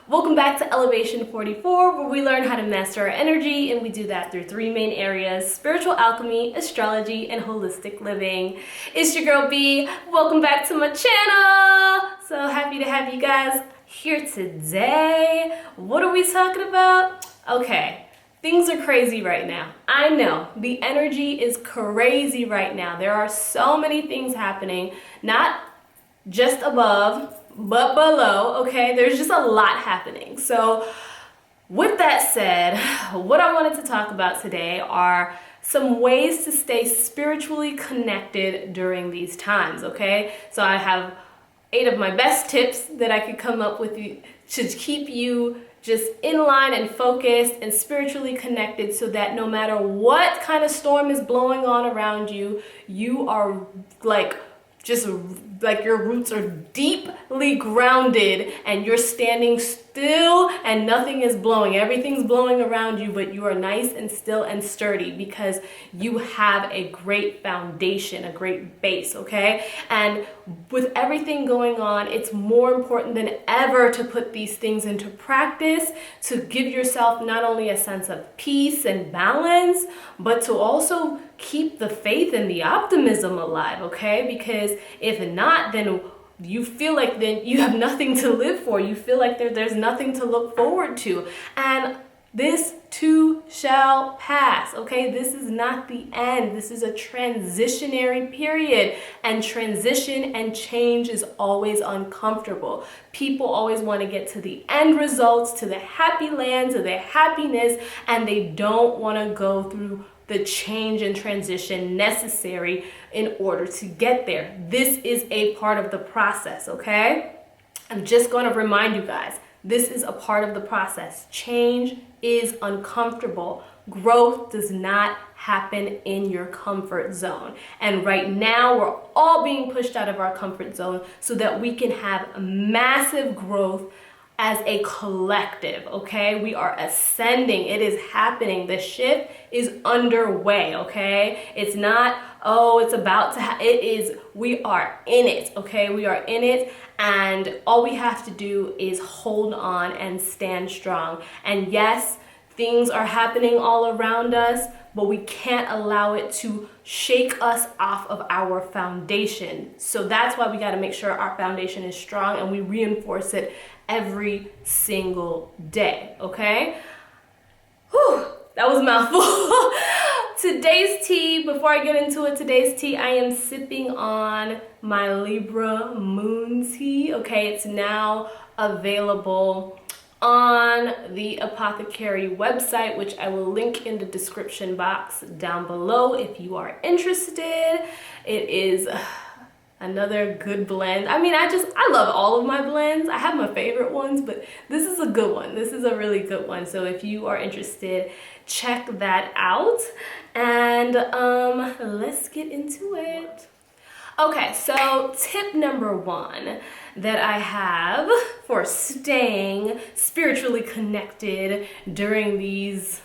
Welcome back to Elevation 44, where we learn how to master our energy, and we do that through three main areas: spiritual alchemy, astrology, and holistic living. It's your girl B. Welcome back to my channel. So happy to have you guys here today. What are we talking about? Okay, things are crazy right now. I know, the energy is crazy right now. There are so many things happening, not just above, but below, okay? There's just a lot happening. So with that said, what I wanted to talk about today are some ways to stay spiritually connected during these times, okay? So I have 8 of my best tips that I could come up with to keep you just in line and focused and spiritually connected, so that no matter what kind of storm is blowing on around you, you are just like your roots are deeply grounded and you're standing still and nothing is blowing. Everything's blowing around you, but you are nice and still and sturdy because you have a great foundation, a great base, okay? And with everything going on, it's more important than ever to put these things into practice, to give yourself not only a sense of peace and balance, but to also keep the faith and the optimism alive, okay? Because if not, then you feel like then you have nothing to live for. You feel like there's nothing to look forward to. And this too shall pass, okay? This is not the end. This is a transitionary period, and transition and change is always uncomfortable. People always want to get to the end results, to the happy land, to their happiness, and they don't want to go through the change and transition necessary in order to get there. This is a part of the process, okay? I'm just going to remind you guys, this is a part of the process. Change is uncomfortable. Growth does not happen in your comfort zone. And right now, we're all being pushed out of our comfort zone so that we can have massive growth as a collective, okay? We are ascending. It is happening. The shift is underway, okay? It's not, oh, it's about to it is, we are in it, okay? We are in it, and all we have to do is hold on and stand strong. And yes, things are happening all around us, but we can't allow it to shake us off of our foundation. So that's why we got to make sure our foundation is strong and we reinforce it every single day, okay? Whew, that was a mouthful. Today's tea, before I get into it, today's tea, I am sipping on my Libra moon tea, okay? It's now available on the Apothecary website, which I will link in the description box down below if you are interested. It is another good blend. I mean, I love all of my blends. I have my favorite ones, but this is a good one. This is a really good one. So if you are interested, check that out. And let's get into it. Okay, so tip number 1 that I have for staying spiritually connected during these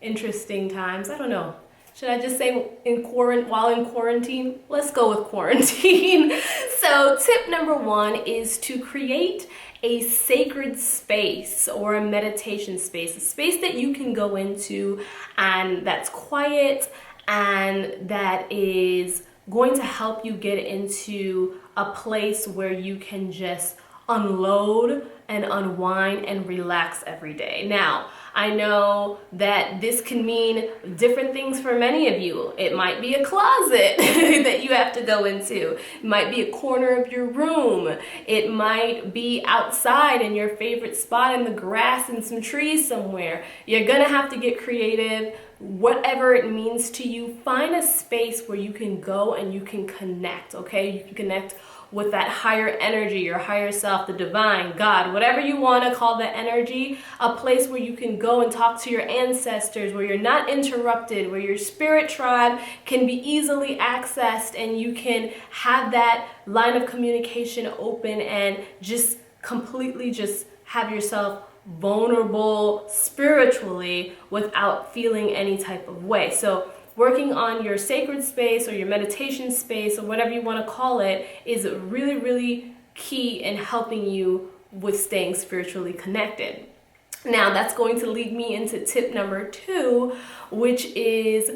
interesting times. I don't know. Should I just say while in quarantine? Let's go with quarantine. So tip number 1 is to create a sacred space or a meditation space, a space that you can go into and that's quiet and that is going to help you get into a place where you can just unload and unwind and relax every day. Now, I know that this can mean different things for many of you. It might be a closet that you have to go into. It might be a corner of your room. It might be outside in your favorite spot in the grass and some trees somewhere. You're gonna have to get creative. Whatever it means to you, find a space where you can go and you can connect, okay? You can connect with that higher energy, your higher self, the divine, God, whatever you want to call that energy, a place where you can go and talk to your ancestors, where you're not interrupted, where your spirit tribe can be easily accessed and you can have that line of communication open and just completely just have yourself vulnerable spiritually without feeling any type of way. So working on your sacred space or your meditation space or whatever you want to call it is really, really key in helping you with staying spiritually connected. Now, that's going to lead me into tip number 2, which is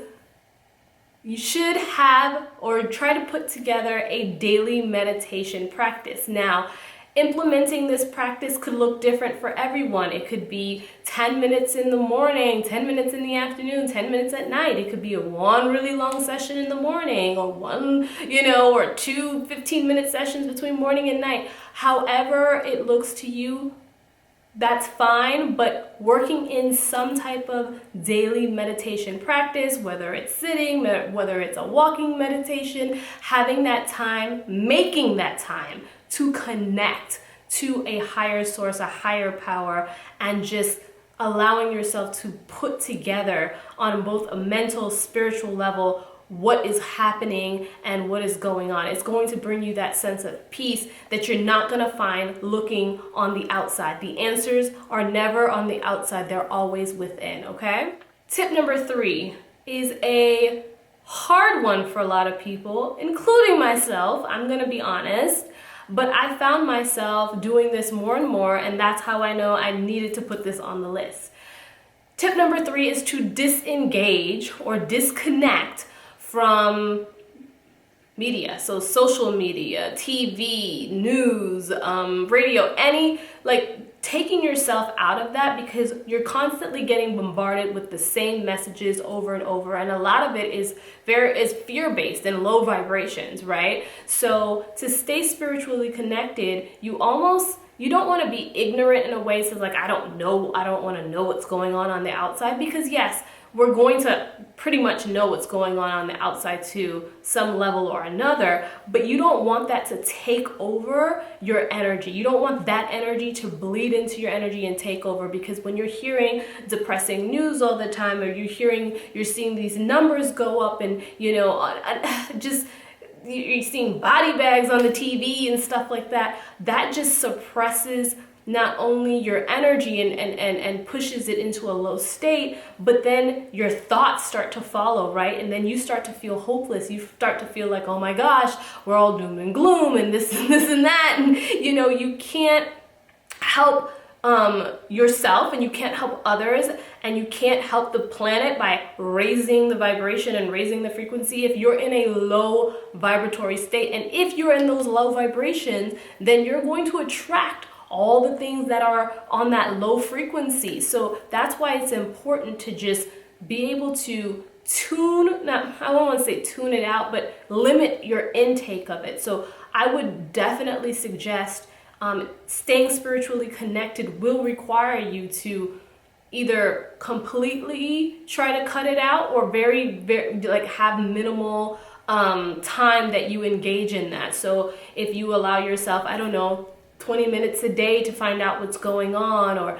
you should have or try to put together a daily meditation practice. Now, implementing this practice could look different for everyone. It could be 10 minutes in the morning, 10 minutes in the afternoon, 10 minutes at night. It could be one really long session in the morning, or or 2 15-minute sessions between morning and night. However it looks to you, that's fine, but working in some type of daily meditation practice, whether it's sitting, whether it's a walking meditation, having that time, making that time to connect to a higher source, a higher power, and just allowing yourself to put together on both a mental, spiritual level what is happening and what is going on. It's going to bring you that sense of peace that you're not going to find looking on the outside. The answers are never on the outside, they're always within, okay? Tip number 3 is a hard one for a lot of people, including myself, I'm going to be honest. But I found myself doing this more and more, and that's how I know I needed to put this on the list. Tip number 3 is to disengage or disconnect from media. So social media, TV, news, radio, taking yourself out of that, because you're constantly getting bombarded with the same messages over and over, and a lot of it is fear-based and low vibrations, right? So to stay spiritually connected, you don't want to be ignorant in a way, so I don't want to know what's going on the outside, because yes, we're going to pretty much know what's going on the outside to some level or another, but you don't want that to take over your energy. You don't want that energy to bleed into your energy and take over, because when you're hearing depressing news all the time, or you're seeing these numbers go up, and you're seeing body bags on the TV and stuff like that, that just suppresses not only your energy and pushes it into a low state, but then your thoughts start to follow, right? And then you start to feel hopeless. You start to feel like, oh my gosh, we're all doom and gloom and this and that. And you can't help yourself, and you can't help others, and you can't help the planet by raising the vibration and raising the frequency if you're in a low vibratory state. And if you're in those low vibrations, then you're going to attract all the things that are on that low frequency. So that's why it's important to just be able to I don't want to say tune it out, but limit your intake of it. So I would definitely suggest staying spiritually connected will require you to either completely try to cut it out, or very, very have minimal time that you engage in that. So if you allow yourself, 20 minutes a day to find out what's going on, or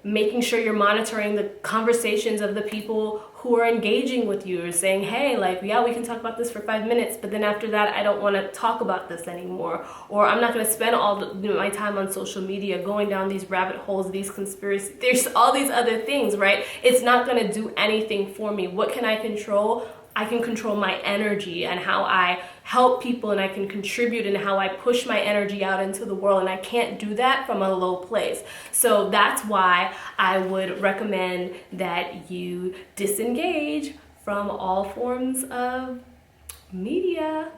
making sure you're monitoring the conversations of the people who are engaging with you, or saying, hey, we can talk about this for 5 minutes, but then after that I don't want to talk about this anymore, or I'm not going to spend all my time on social media going down these rabbit holes, these conspiracy, there's all these other things, right? It's not going to do anything for me. What can I control? I can control my energy and how I help people, and I can contribute and how I push my energy out into the world, and I can't do that from a low place. So that's why I would recommend that you disengage from all forms of media.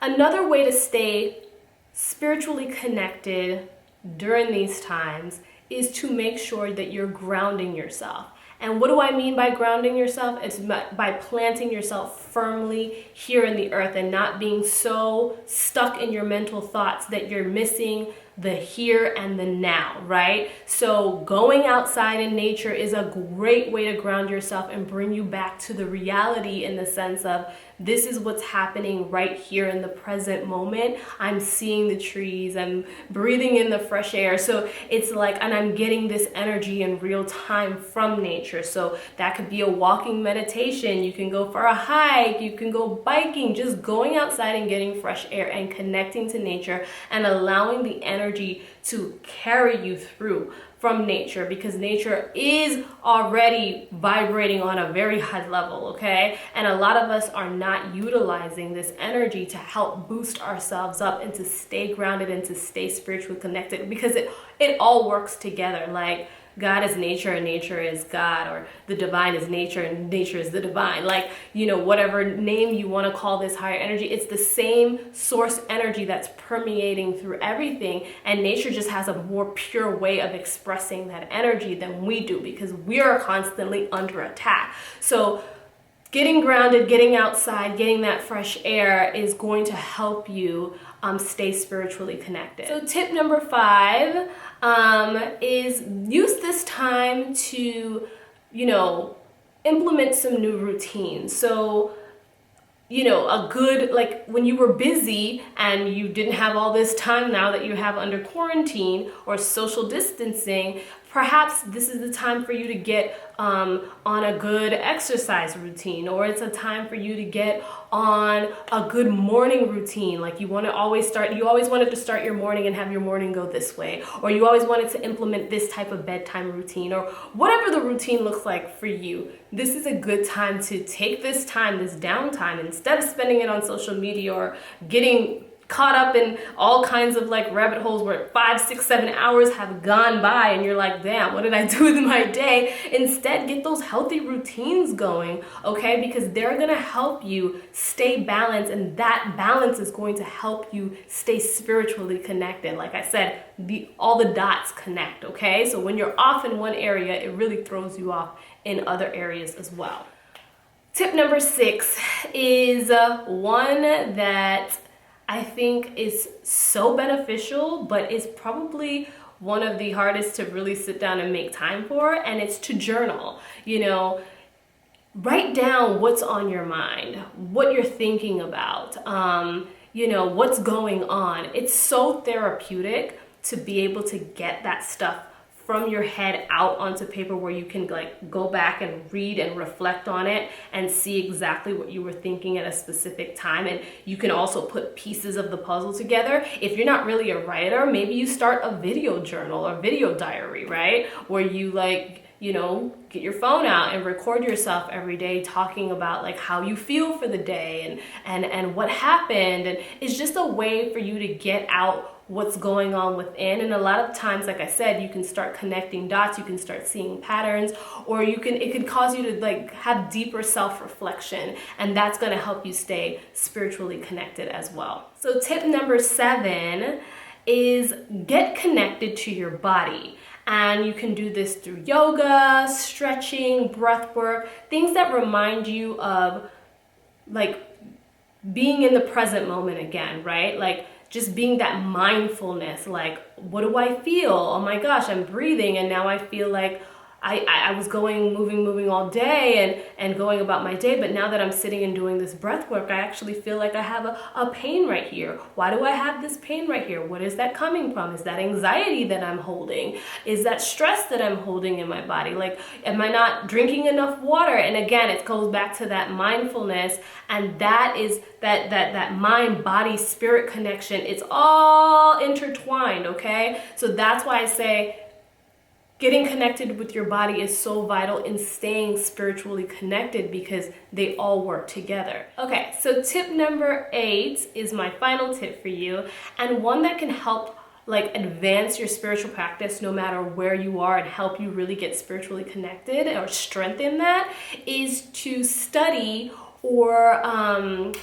Another way to stay spiritually connected during these times is to make sure that you're grounding yourself. And what do I mean by grounding yourself? It's by planting yourself firmly here in the earth, and not being so stuck in your mental thoughts that you're missing the here and the now, right? So going outside in nature is a great way to ground yourself and bring you back to the reality, in the sense of, this is what's happening right here in the present moment. I'm seeing the trees, I'm breathing in the fresh air. So it's and I'm getting this energy in real time from nature. So that could be a walking meditation. You can go for a hike, you can go biking, just going outside and getting fresh air and connecting to nature, and allowing the energy to carry you through from nature, because nature is already vibrating on a very high level, okay? And a lot of us are not utilizing this energy to help boost ourselves up and to stay grounded and to stay spiritually connected, because it all works together. Like, God is nature and nature is God, or the divine is nature and nature is the divine. Like, whatever name you want to call this higher energy, it's the same source energy that's permeating through everything. And nature just has a more pure way of expressing that energy than we do, because we are constantly under attack. So getting grounded, getting outside, getting that fresh air is going to help you stay spiritually connected. So tip number 5 is use this time to, implement some new routines. So, a good, like when you were busy and you didn't have all this time now that you have under quarantine or social distancing, perhaps this is the time for you to get on a good exercise routine, or it's a time for you to get on a good morning routine. Like you always wanted to start your morning and have your morning go this way, or you always wanted to implement this type of bedtime routine, or whatever the routine looks like for you. This is a good time to take this time, this downtime, instead of spending it on social media or getting caught up in all kinds of like rabbit holes where 5, 6, 7 hours have gone by and you're like, damn, what did I do with my day? Instead, get those healthy routines going, okay? Because they're gonna help you stay balanced, and that balance is going to help you stay spiritually connected. Like I said, all the dots connect, okay? So when you're off in one area, it really throws you off in other areas as well. Tip number 6 is one that I think is so beneficial, but is probably one of the hardest to really sit down and make time for, and it's to journal. Write down what's on your mind, what you're thinking about, what's going on. It's so therapeutic to be able to get that stuff from your head out onto paper, where you can like go back and read and reflect on it and see exactly what you were thinking at a specific time. And you can also put pieces of the puzzle together. If you're not really a writer, maybe you start a video journal or video diary, right? Where you get your phone out and record yourself every day talking about like how you feel for the day and what happened. And it's just a way for you to get out what's going on within. And a lot of times, like I said, you can start connecting dots, you can start seeing patterns, or it could cause you to like have deeper self-reflection, and that's going to help you stay spiritually connected as well. So tip number 7 is get connected to your body. And you can do this through yoga, stretching, breath work, things that remind you of like being in the present moment again, right? Like just being that mindfulness, like, what do I feel? Oh my gosh, I'm breathing, and now I feel like I was moving all day and going about my day, but now that I'm sitting and doing this breath work, I actually feel like I have a pain right here. Why do I have this pain right here? What is that coming from? Is that anxiety that I'm holding? Is that stress that I'm holding in my body? Like, am I not drinking enough water? And again, it goes back to that mindfulness, and that is that mind, body, spirit connection. It's all intertwined, okay? So that's why I say getting connected with your body is so vital in staying spiritually connected, because they all work together. Okay, so tip number 8 is my final tip for you, and one that can help like advance your spiritual practice no matter where you are and help you really get spiritually connected or strengthen that, is to study or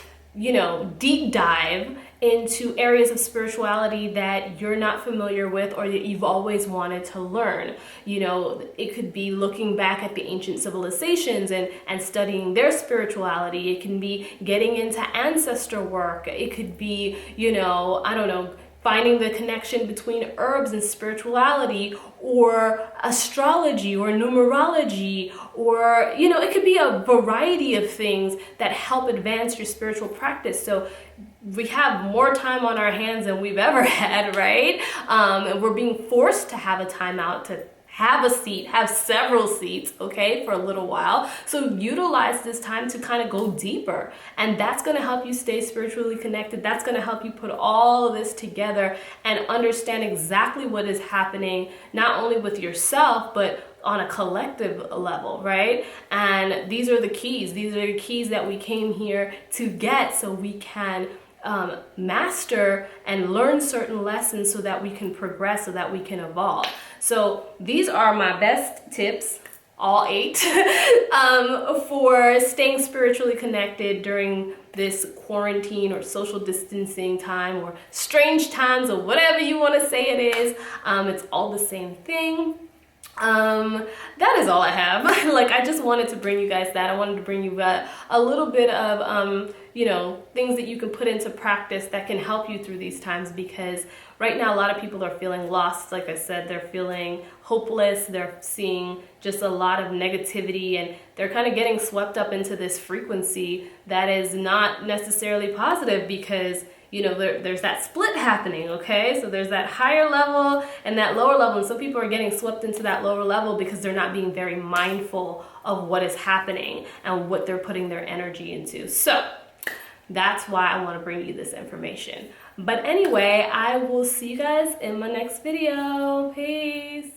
deep dive into areas of spirituality that you're not familiar with or that you've always wanted to learn. It could be looking back at the ancient civilizations and studying their spirituality. It can be getting into ancestor work. It could be, finding the connection between herbs and spirituality, or astrology or numerology, or it could be a variety of things that help advance your spiritual practice. So we have more time on our hands than we've ever had, right? And we're being forced to have a time out to have a seat, have several seats, okay, for a little while. So utilize this time to kind of go deeper. And that's going to help you stay spiritually connected. That's going to help you put all of this together and understand exactly what is happening, not only with yourself, but on a collective level, right? And these are the keys. These are the keys that we came here to get so we can master and learn certain lessons so that we can progress, so that we can evolve. So these are my best tips, all 8, for staying spiritually connected during this quarantine or social distancing time or strange times or whatever you want to say it is. It's all the same thing. That is all I have. Like, I just wanted to bring you guys that. I wanted to bring you a little bit of, things that you can put into practice that can help you through these times, because right now a lot of people are feeling lost. Like I said, they're feeling hopeless. They're seeing just a lot of negativity, and they're kind of getting swept up into this frequency that is not necessarily positive, because there's that split happening, okay? So there's that higher level and that lower level, and some people are getting swept into that lower level because they're not being very mindful of what is happening and what they're putting their energy into. So that's why I want to bring you this information. But anyway, I will see you guys in my next video. Peace.